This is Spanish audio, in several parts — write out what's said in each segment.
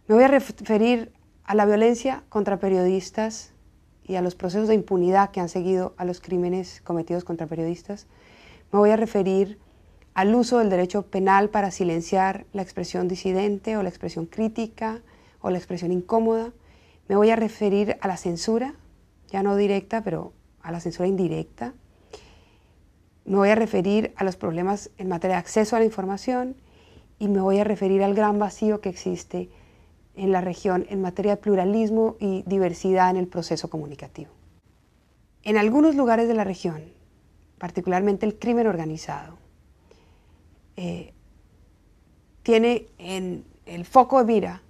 Me voy a referir a la violencia contra periodistas y a los procesos de impunidad que han seguido a los crímenes cometidos contra periodistas. Me voy a referir al uso del derecho penal para silenciar la expresión disidente o la expresión crítica o la expresión incómoda. Me voy a referir a la censura, ya no directa, pero a la censura indirecta. Me voy a referir a los problemas en materia de acceso a la información y me voy a referir al gran vacío que existe en la región en materia de pluralismo y diversidad en el proceso comunicativo. En algunos lugares de la región, particularmente el crimen organizado, tiene en el foco de mira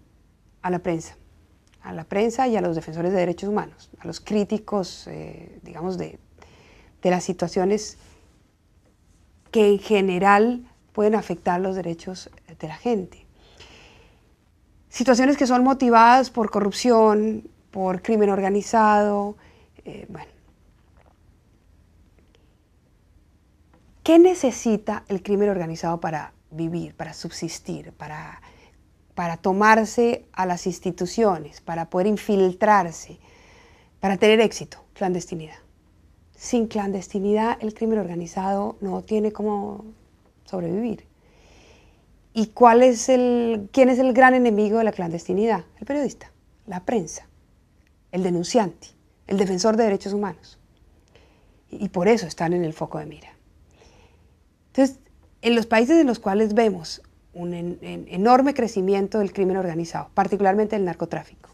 a la prensa y a los defensores de derechos humanos, a los críticos, digamos, de las situaciones que en general pueden afectar los derechos de la gente. Situaciones que son motivadas por corrupción, por crimen organizado, bueno. ¿Qué necesita el crimen organizado para vivir, para subsistir, para tomarse a las instituciones, para poder infiltrarse, para tener éxito? Clandestinidad. Sin clandestinidad, el crimen organizado no tiene cómo sobrevivir. ¿Y quién es el gran enemigo de la clandestinidad? El periodista, la prensa, el denunciante, el defensor de derechos humanos. Y por eso están en el foco de mira. Entonces, en los países en los cuales vemos un enorme crecimiento del crimen organizado, particularmente el narcotráfico,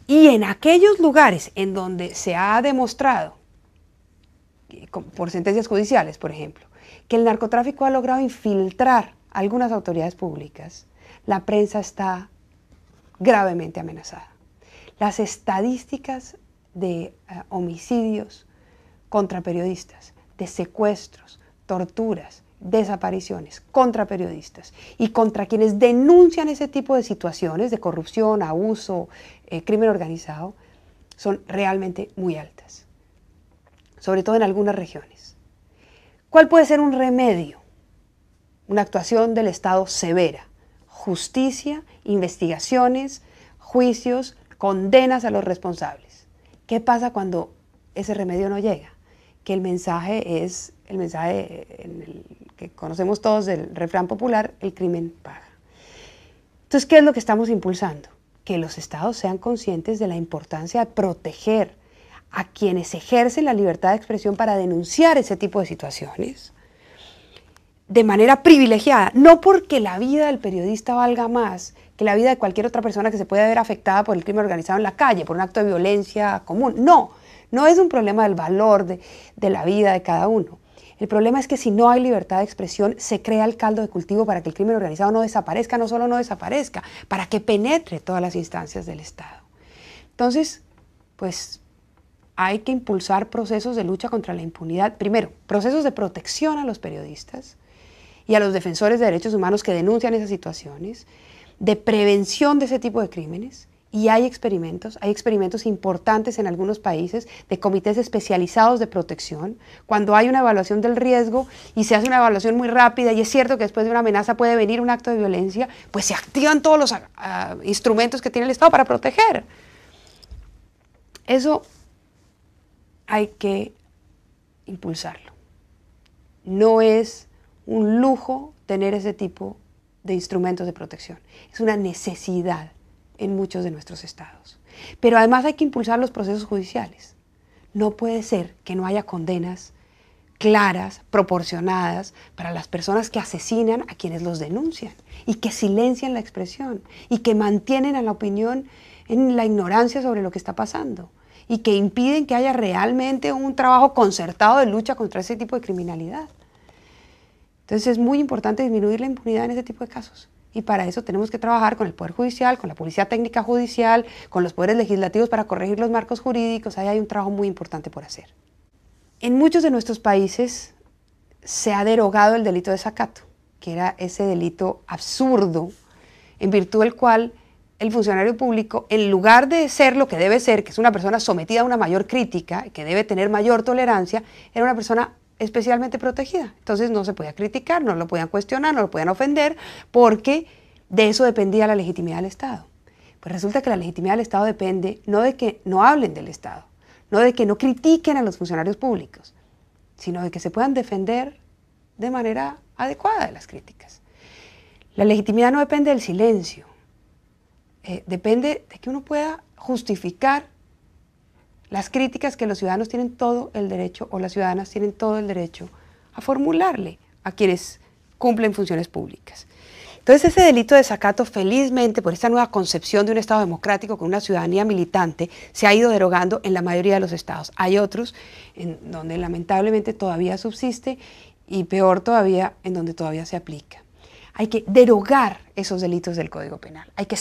y en aquellos lugares en donde se ha demostrado, por sentencias judiciales, por ejemplo, que el narcotráfico ha logrado infiltrar algunas autoridades públicas, la prensa está gravemente amenazada. Las estadísticas de homicidios contra periodistas, de secuestros, torturas, desapariciones contra periodistas y contra quienes denuncian ese tipo de situaciones de corrupción, abuso, crimen organizado, son realmente muy altas, sobre todo en algunas regiones. ¿Cuál puede ser un remedio? Una actuación del Estado severa, justicia, investigaciones, juicios, condenas a los responsables. ¿Qué pasa cuando ese remedio no llega? Que el mensaje es el mensaje que conocemos todos del refrán popular, el crimen paga. Entonces, ¿qué es lo que estamos impulsando? Que los estados sean conscientes de la importancia de proteger a quienes ejercen la libertad de expresión para denunciar ese tipo de situaciones de manera privilegiada, no porque la vida del periodista valga más que la vida de cualquier otra persona que se pueda ver afectada por el crimen organizado en la calle, por un acto de violencia común. No es un problema del valor de la vida de cada uno. El problema es que si no hay libertad de expresión, se crea el caldo de cultivo para que el crimen organizado no desaparezca, no solo no desaparezca, para que penetre todas las instancias del Estado. Entonces, pues hay que impulsar procesos de lucha contra la impunidad. Primero, procesos de protección a los periodistas y a los defensores de derechos humanos que denuncian esas situaciones, de prevención de ese tipo de crímenes. Y hay experimentos importantes en algunos países de comités especializados de protección. Cuando hay una evaluación del riesgo y se hace una evaluación muy rápida y es cierto que después de una amenaza puede venir un acto de violencia, pues se activan todos los instrumentos que tiene el Estado para proteger. Eso hay que impulsarlo. No es un lujo tener ese tipo de instrumentos de protección. Es una necesidad en muchos de nuestros estados. Pero además hay que impulsar los procesos judiciales. No puede ser que no haya condenas claras, proporcionadas para las personas que asesinan a quienes los denuncian y que silencian la expresión y que mantienen a la opinión en la ignorancia sobre lo que está pasando y que impiden que haya realmente un trabajo concertado de lucha contra ese tipo de criminalidad. Entonces es muy importante disminuir la impunidad en ese tipo de casos. Y para eso tenemos que trabajar con el Poder Judicial, con la Policía Técnica Judicial, con los poderes legislativos para corregir los marcos jurídicos. Ahí hay un trabajo muy importante por hacer. En muchos de nuestros países se ha derogado el delito de desacato, que era ese delito absurdo, en virtud del cual el funcionario público, en lugar de ser lo que debe ser, que es una persona sometida a una mayor crítica, que debe tener mayor tolerancia, era una persona especialmente protegida. Entonces no se podía criticar, no lo podían cuestionar, no lo podían ofender, porque de eso dependía la legitimidad del Estado. Pues resulta que la legitimidad del Estado depende no de que no hablen del Estado, no de que no critiquen a los funcionarios públicos, sino de que se puedan defender de manera adecuada de las críticas. La legitimidad no depende del silencio, depende de que uno pueda justificar las críticas que los ciudadanos tienen todo el derecho, o las ciudadanas tienen todo el derecho a formularle a quienes cumplen funciones públicas. Entonces ese delito de desacato, felizmente, por esta nueva concepción de un Estado democrático con una ciudadanía militante, se ha ido derogando en la mayoría de los estados. Hay otros en donde lamentablemente todavía subsiste y peor todavía en donde todavía se aplica. Hay que derogar esos delitos del Código Penal, hay que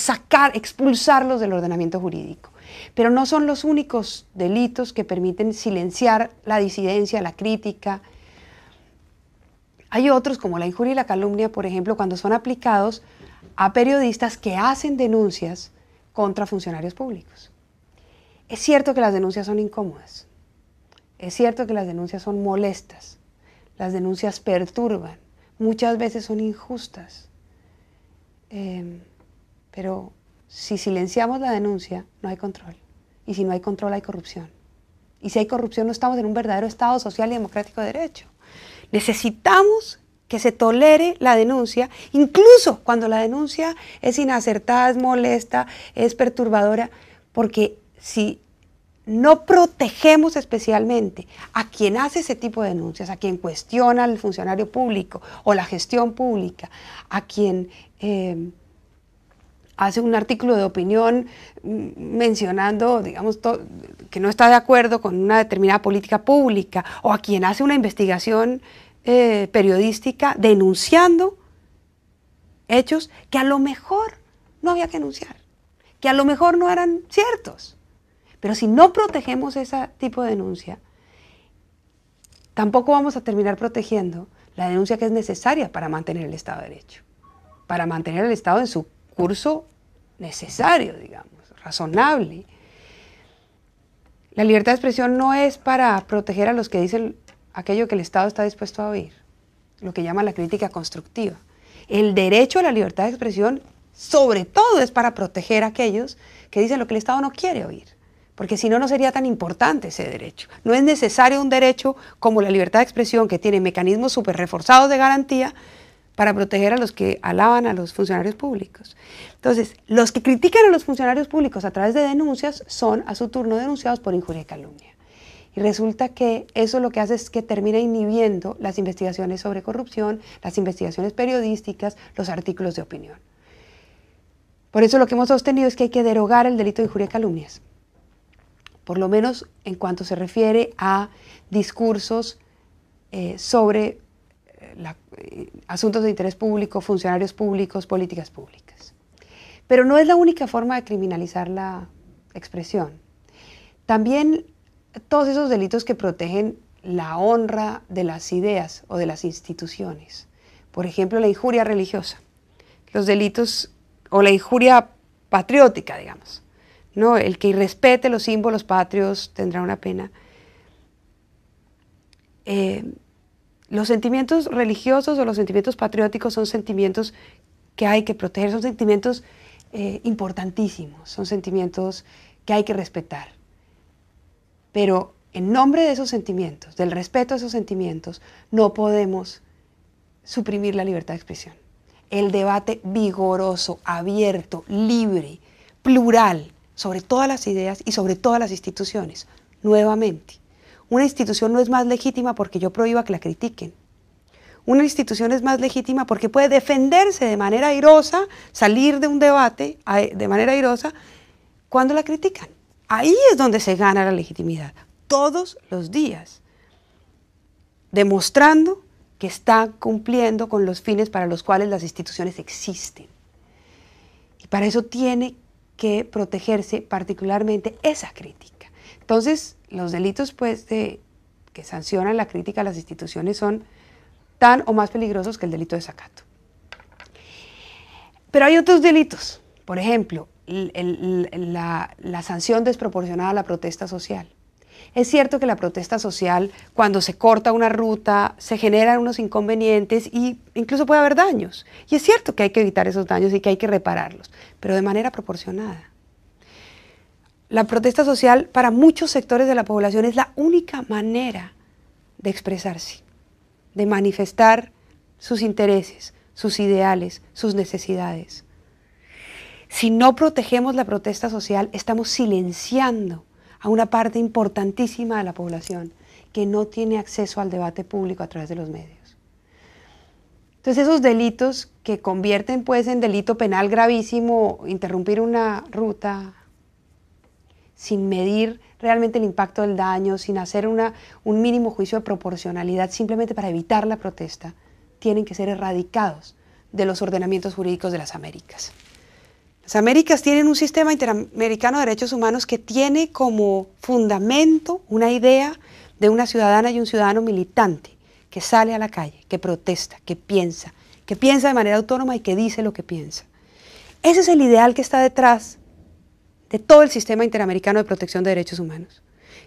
expulsarlos del ordenamiento jurídico. Pero no son los únicos delitos que permiten silenciar la disidencia, la crítica. Hay otros, como la injuria y la calumnia, por ejemplo, cuando son aplicados a periodistas que hacen denuncias contra funcionarios públicos. Es cierto que las denuncias son incómodas, es cierto que las denuncias son molestas, las denuncias perturban, muchas veces son injustas, pero si silenciamos la denuncia, no hay control, y si no hay control hay corrupción. Y si hay corrupción no estamos en un verdadero Estado social y democrático de derecho. Necesitamos que se tolere la denuncia, incluso cuando la denuncia es inacertada, es molesta, es perturbadora, porque si no protegemos especialmente a quien hace ese tipo de denuncias, a quien cuestiona al funcionario público o la gestión pública, a quien hace un artículo de opinión mencionando, digamos, que no está de acuerdo con una determinada política pública, o a quien hace una investigación periodística denunciando hechos que a lo mejor no había que denunciar, que a lo mejor no eran ciertos. Pero si no protegemos ese tipo de denuncia, tampoco vamos a terminar protegiendo la denuncia que es necesaria para mantener el Estado de Derecho, para mantener el Estado en su curso necesario, digamos, razonable. La libertad de expresión no es para proteger a los que dicen aquello que el Estado está dispuesto a oír, lo que llaman la crítica constructiva. El derecho a la libertad de expresión, sobre todo, es para proteger a aquellos que dicen lo que el Estado no quiere oír, porque si no, no sería tan importante ese derecho. No es necesario un derecho como la libertad de expresión, que tiene mecanismos súper reforzados de garantía, para proteger a los que alaban a los funcionarios públicos. Entonces, los que critican a los funcionarios públicos a través de denuncias son a su turno denunciados por injuria y calumnia. Y resulta que eso lo que hace es que termina inhibiendo las investigaciones sobre corrupción, las investigaciones periodísticas, los artículos de opinión. Por eso lo que hemos sostenido es que hay que derogar el delito de injuria y calumnias, por lo menos en cuanto se refiere a discursos sobre asuntos de interés público, funcionarios públicos, políticas públicas. Pero no es la única forma de criminalizar la expresión. También todos esos delitos que protegen la honra de las ideas o de las instituciones. Por ejemplo, la injuria religiosa, los delitos o la injuria patriótica, digamos, ¿no? El que irrespete los símbolos patrios tendrá una pena. Los sentimientos religiosos o los sentimientos patrióticos son sentimientos que hay que proteger, son sentimientos importantísimos, son sentimientos que hay que respetar. Pero en nombre de esos sentimientos, del respeto a esos sentimientos, no podemos suprimir la libertad de expresión. El debate vigoroso, abierto, libre, plural, sobre todas las ideas y sobre todas las instituciones, nuevamente. Una institución no es más legítima porque yo prohíba que la critiquen. Una institución es más legítima porque puede defenderse de manera airosa, salir de un debate de manera airosa cuando la critican. Ahí es donde se gana la legitimidad, todos los días, demostrando que está cumpliendo con los fines para los cuales las instituciones existen. Y para eso tiene que protegerse particularmente esa crítica. Entonces, los delitos pues, que sancionan la crítica a las instituciones son tan o más peligrosos que el delito de desacato. Pero hay otros delitos, por ejemplo, la sanción desproporcionada a la protesta social. Es cierto que la protesta social, cuando se corta una ruta, se generan unos inconvenientes e incluso puede haber daños. Y es cierto que hay que evitar esos daños y que hay que repararlos, pero de manera proporcionada. La protesta social para muchos sectores de la población es la única manera de expresarse, de manifestar sus intereses, sus ideales, sus necesidades. Si no protegemos la protesta social, estamos silenciando a una parte importantísima de la población que no tiene acceso al debate público a través de los medios. Entonces esos delitos que convierten pues en delito penal gravísimo interrumpir una ruta sin medir realmente el impacto del daño, sin hacer un mínimo juicio de proporcionalidad simplemente para evitar la protesta, tienen que ser erradicados de los ordenamientos jurídicos de las Américas. Las Américas tienen un sistema interamericano de derechos humanos que tiene como fundamento una idea de una ciudadana y un ciudadano militante que sale a la calle, que protesta, que piensa de manera autónoma y que dice lo que piensa. Ese es el ideal que está detrás de todo el sistema interamericano de protección de derechos humanos.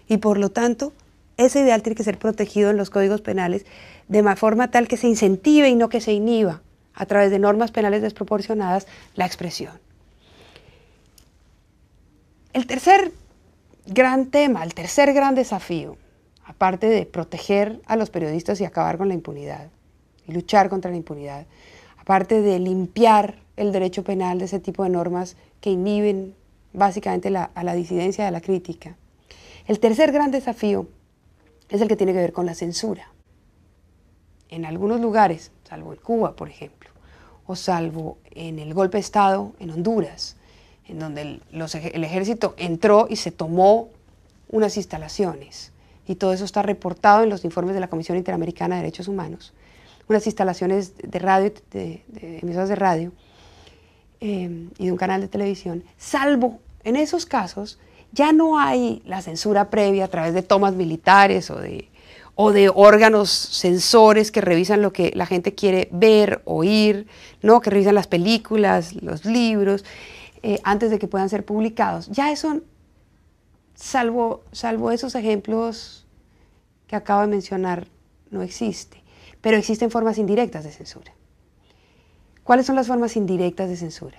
Y por lo tanto, ese ideal tiene que ser protegido en los códigos penales de forma tal que se incentive y no que se inhiba a través de normas penales desproporcionadas la expresión. El tercer gran tema, el tercer gran desafío, aparte de proteger a los periodistas y acabar con la impunidad y luchar contra la impunidad, aparte de limpiar el derecho penal de ese tipo de normas que inhiben básicamente a la disidencia, a la crítica, el tercer gran desafío es el que tiene que ver con la censura. En algunos lugares, salvo en Cuba, por ejemplo, o salvo en el golpe de Estado en Honduras, en donde el ejército entró y se tomó unas instalaciones, y todo eso está reportado en los informes de la Comisión Interamericana de Derechos Humanos, unas instalaciones de radio, de emisoras de radio y de un canal de televisión, salvo en esos casos ya no hay la censura previa a través de tomas militares o de órganos censores que revisan lo que la gente quiere ver, oír, ¿no? Que revisan las películas, los libros, antes de que puedan ser publicados. Ya eso, salvo esos ejemplos que acabo de mencionar, no existe. Pero existen formas indirectas de censura. ¿Cuáles son las formas indirectas de censura?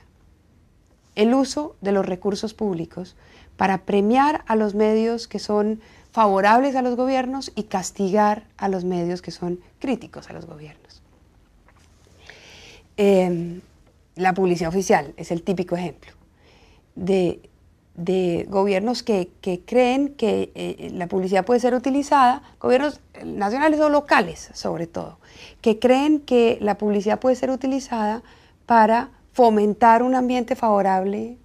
El uso de los recursos públicos para premiar a los medios que son favorables a los gobiernos y castigar a los medios que son críticos a los gobiernos. La publicidad oficial es el típico ejemplo de gobiernos que creen que la publicidad puede ser utilizada, gobiernos nacionales o locales sobre todo, que creen que la publicidad puede ser utilizada para fomentar un ambiente favorable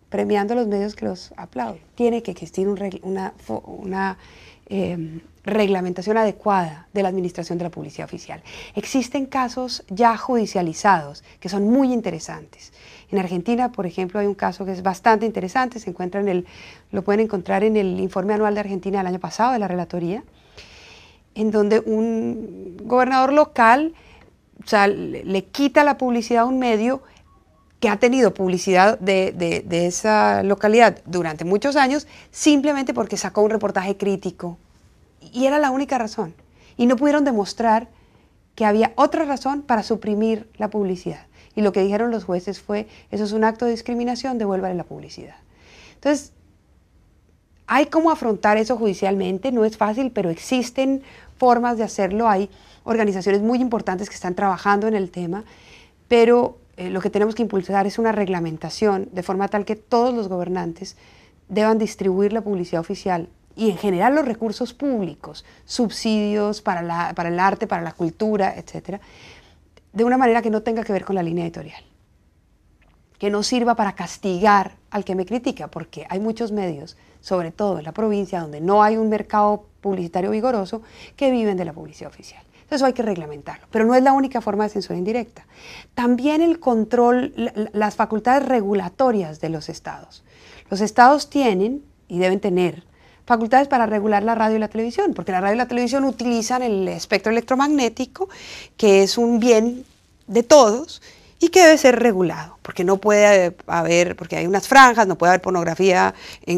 premiando a los medios que los aplauden. Tiene que existir una reglamentación adecuada de la administración de la publicidad oficial. Existen casos ya judicializados que son muy interesantes. En Argentina, por ejemplo, hay un caso que es bastante interesante, se encuentra lo pueden encontrar en el informe anual de Argentina del año pasado, de la relatoría, en donde un gobernador local, o sea, le quita la publicidad a un medio que ha tenido publicidad de esa localidad durante muchos años, simplemente porque sacó un reportaje crítico. Y era la única razón. Y no pudieron demostrar que había otra razón para suprimir la publicidad. Y lo que dijeron los jueces fue, eso es un acto de discriminación, devuélvale la publicidad. Entonces, hay cómo afrontar eso judicialmente, no es fácil, pero existen formas de hacerlo. Hay organizaciones muy importantes que están trabajando en el tema, pero lo que tenemos que impulsar es una reglamentación de forma tal que todos los gobernantes deban distribuir la publicidad oficial y en general los recursos públicos, subsidios para el arte, para la cultura, etcétera, de una manera que no tenga que ver con la línea editorial, que no sirva para castigar al que me critica, porque hay muchos medios, sobre todo en la provincia, donde no hay un mercado publicitario vigoroso, que viven de la publicidad oficial. Eso hay que reglamentarlo, pero no es la única forma de censura indirecta. También el control, las facultades regulatorias de los estados. Los estados tienen y deben tener facultades para regular la radio y la televisión, porque la radio y la televisión utilizan el espectro electromagnético, que es un bien de todos y que debe ser regulado, porque no puede haber, porque hay unas franjas, no puede haber pornografía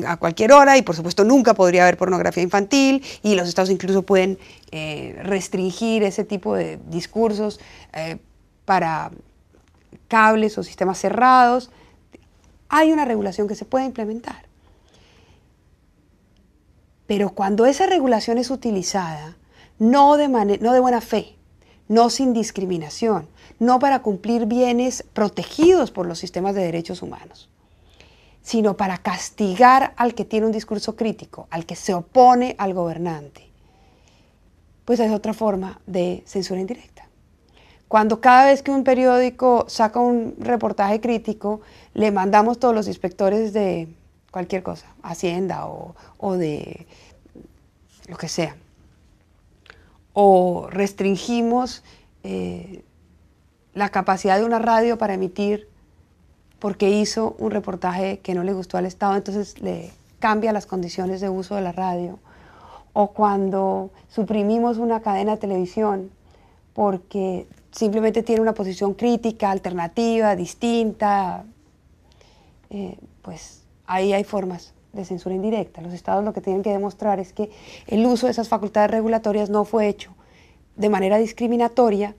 a cualquier hora y por supuesto nunca podría haber pornografía infantil y los estados incluso pueden restringir ese tipo de discursos para cables o sistemas cerrados. Hay una regulación que se puede implementar. Pero cuando esa regulación es utilizada, no de buena fe, no sin discriminación, no para cumplir bienes protegidos por los sistemas de derechos humanos, sino para castigar al que tiene un discurso crítico, al que se opone al gobernante, pues es otra forma de censura indirecta. Cuando cada vez que un periódico saca un reportaje crítico, le mandamos todos los inspectores de cualquier cosa, Hacienda o de lo que sea, o restringimos la capacidad de una radio para emitir porque hizo un reportaje que no le gustó al Estado, entonces le cambia las condiciones de uso de la radio, o cuando suprimimos una cadena de televisión porque simplemente tiene una posición crítica, alternativa, distinta, pues ahí hay formas de censura indirecta. Los estados lo que tienen que demostrar es que el uso de esas facultades regulatorias no fue hecho de manera discriminatoria,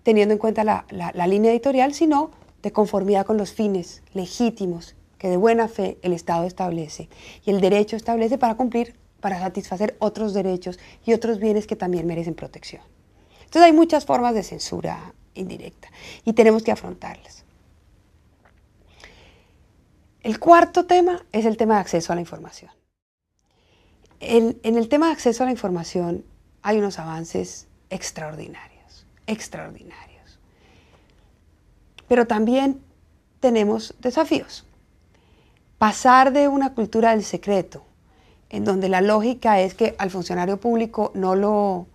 teniendo en cuenta la línea editorial, sino de conformidad con los fines legítimos que de buena fe el Estado establece y el derecho establece para cumplir, para satisfacer otros derechos y otros bienes que también merecen protección. Entonces hay muchas formas de censura indirecta y tenemos que afrontarlas. El cuarto tema es el tema de acceso a la información. En el tema de acceso a la información hay unos avances extraordinarios, extraordinarios. Pero también tenemos desafíos. Pasar de una cultura del secreto, en donde la lógica es que al funcionario público no lo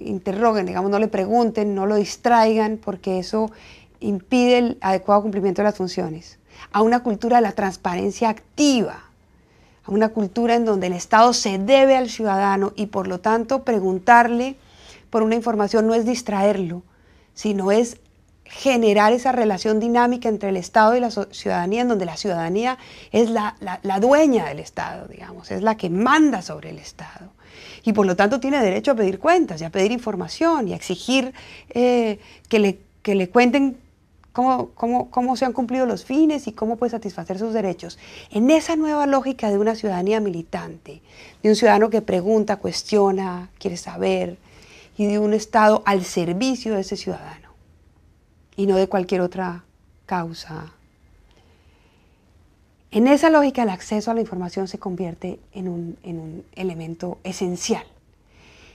interroguen, digamos, no le pregunten, no lo distraigan, porque eso impide el adecuado cumplimiento de las funciones, a una cultura de la transparencia activa, a una cultura en donde el Estado se debe al ciudadano y por lo tanto preguntarle por una información no es distraerlo, sino es generar esa relación dinámica entre el Estado y la ciudadanía, en donde la ciudadanía es la dueña del Estado, digamos, es la que manda sobre el Estado. Y por lo tanto tiene derecho a pedir cuentas y a pedir información y a exigir que le cuenten cómo se han cumplido los fines y cómo puede satisfacer sus derechos. En esa nueva lógica de una ciudadanía militante, de un ciudadano que pregunta, cuestiona, quiere saber, y de un Estado al servicio de ese ciudadano, y no de cualquier otra causa. En esa lógica el acceso a la información se convierte en un elemento esencial.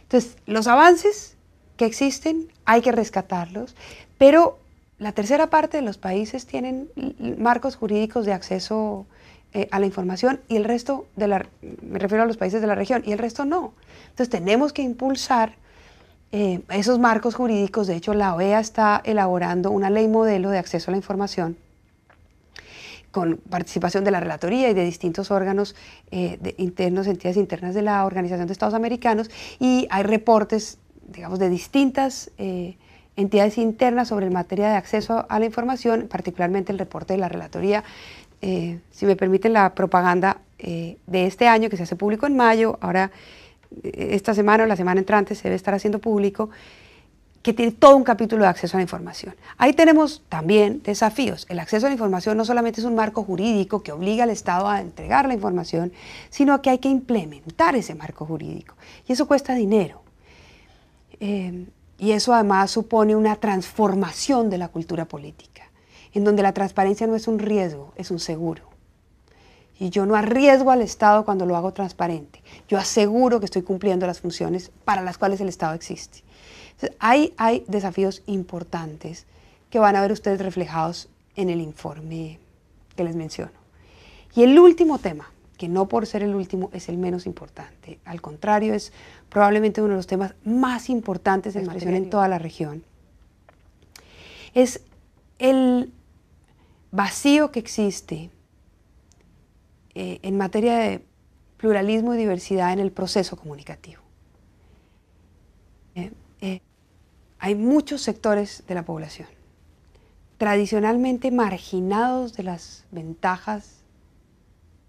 Entonces, los avances que existen hay que rescatarlos, pero la tercera parte de los países tienen marcos jurídicos de acceso a la información y el resto, me refiero a los países de la región, y el resto no. Entonces tenemos que impulsar esos marcos jurídicos. De hecho, la OEA está elaborando una ley modelo de acceso a la información con participación de la Relatoría y de distintos órganos entidades internas de la Organización de Estados Americanos, y hay reportes, digamos, de distintas entidades internas sobre el materia de acceso a la información, particularmente el reporte de la Relatoría, si me permiten la propaganda de este año, que se hace público en mayo, ahora esta semana o la semana entrante se debe estar haciendo público, que tiene todo un capítulo de acceso a la información. Ahí tenemos también desafíos. El acceso a la información no solamente es un marco jurídico que obliga al Estado a entregar la información, sino que hay que implementar ese marco jurídico. Y eso cuesta dinero. Y eso además supone una transformación de la cultura política, en donde la transparencia no es un riesgo, es un seguro. Y yo no arriesgo al Estado cuando lo hago transparente. Yo aseguro que estoy cumpliendo las funciones para las cuales el Estado existe. Entonces, hay desafíos importantes que van a ver ustedes reflejados en el informe que les menciono. Y el último tema, que no por ser el último es el menos importante, al contrario, es probablemente uno de los temas más importantes en migración en toda la región, es el vacío que existe en materia de pluralismo y diversidad en el proceso comunicativo. hay muchos sectores de la población tradicionalmente marginados de las ventajas,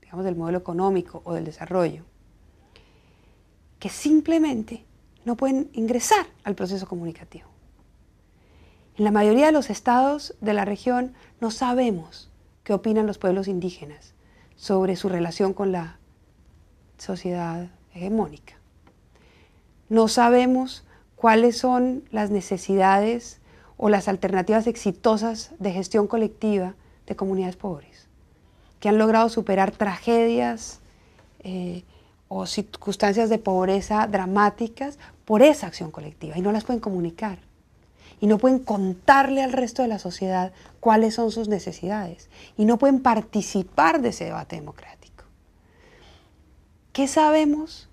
digamos, del modelo económico o del desarrollo, que simplemente no pueden ingresar al proceso comunicativo. En la mayoría de los estados de la región no sabemos qué opinan los pueblos indígenas sobre su relación con la sociedad hegemónica. No sabemos cuáles son las necesidades o las alternativas exitosas de gestión colectiva de comunidades pobres, que han logrado superar tragedias o circunstancias de pobreza dramáticas por esa acción colectiva, y no las pueden comunicar. Y no pueden contarle al resto de la sociedad cuáles son sus necesidades. Y no pueden participar de ese debate democrático. ¿Qué sabemos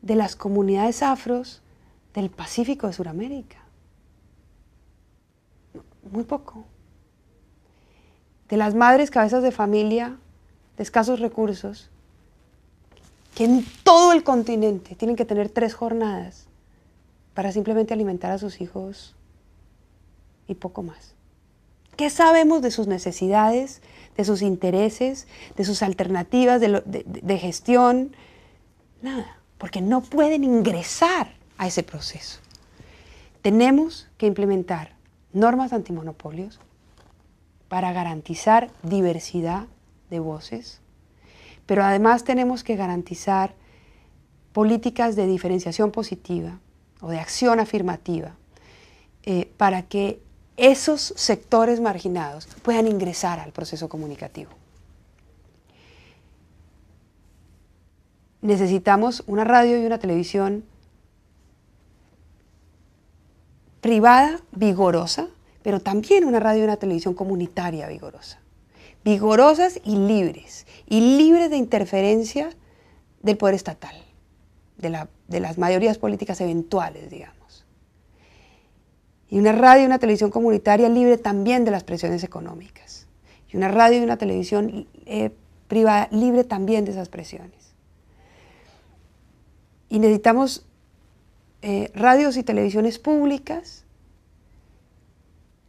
de las comunidades afros del Pacífico de Sudamérica? Muy poco. De las madres cabezas de familia de escasos recursos, que en todo el continente tienen que tener 3 jornadas para simplemente alimentar a sus hijos y poco más. ¿Qué sabemos de sus necesidades, de sus intereses, de sus alternativas de gestión? Nada, porque no pueden ingresar a ese proceso. Tenemos que implementar normas antimonopolios para garantizar diversidad de voces, pero además tenemos que garantizar políticas de diferenciación positiva o de acción afirmativa para que esos sectores marginados puedan ingresar al proceso comunicativo. Necesitamos una radio y una televisión privada, vigorosa, pero también una radio y una televisión comunitaria vigorosa. Vigorosas y libres de interferencia del poder estatal, de las mayorías políticas eventuales, digamos. Y una radio y una televisión comunitaria libre también de las presiones económicas. Y una radio y una televisión privada libre también de esas presiones. Y necesitamos radios y televisiones públicas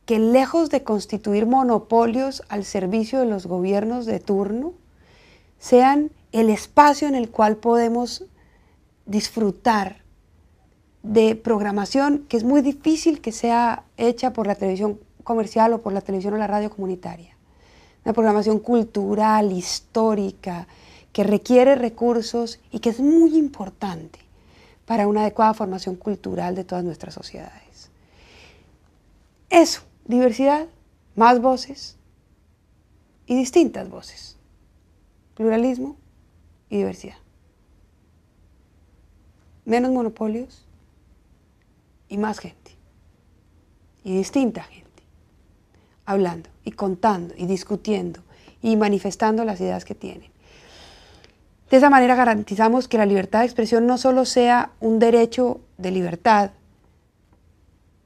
que, lejos de constituir monopolios al servicio de los gobiernos de turno, sean el espacio en el cual podemos disfrutar de programación que es muy difícil que sea hecha por la televisión comercial o por la televisión o la radio comunitaria. Una programación cultural, histórica, que requiere recursos y que es muy importante para una adecuada formación cultural de todas nuestras sociedades. Eso, diversidad, más voces y distintas voces. Pluralismo y diversidad. Menos monopolios y más gente. Y distinta gente. Hablando y contando y discutiendo y manifestando las ideas que tienen. De esa manera garantizamos que la libertad de expresión no solo sea un derecho de libertad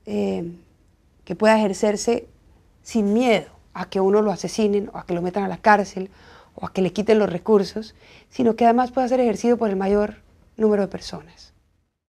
que pueda ejercerse sin miedo a que uno lo asesinen o a que lo metan a la cárcel o a que le quiten los recursos, sino que además pueda ser ejercido por el mayor número de personas.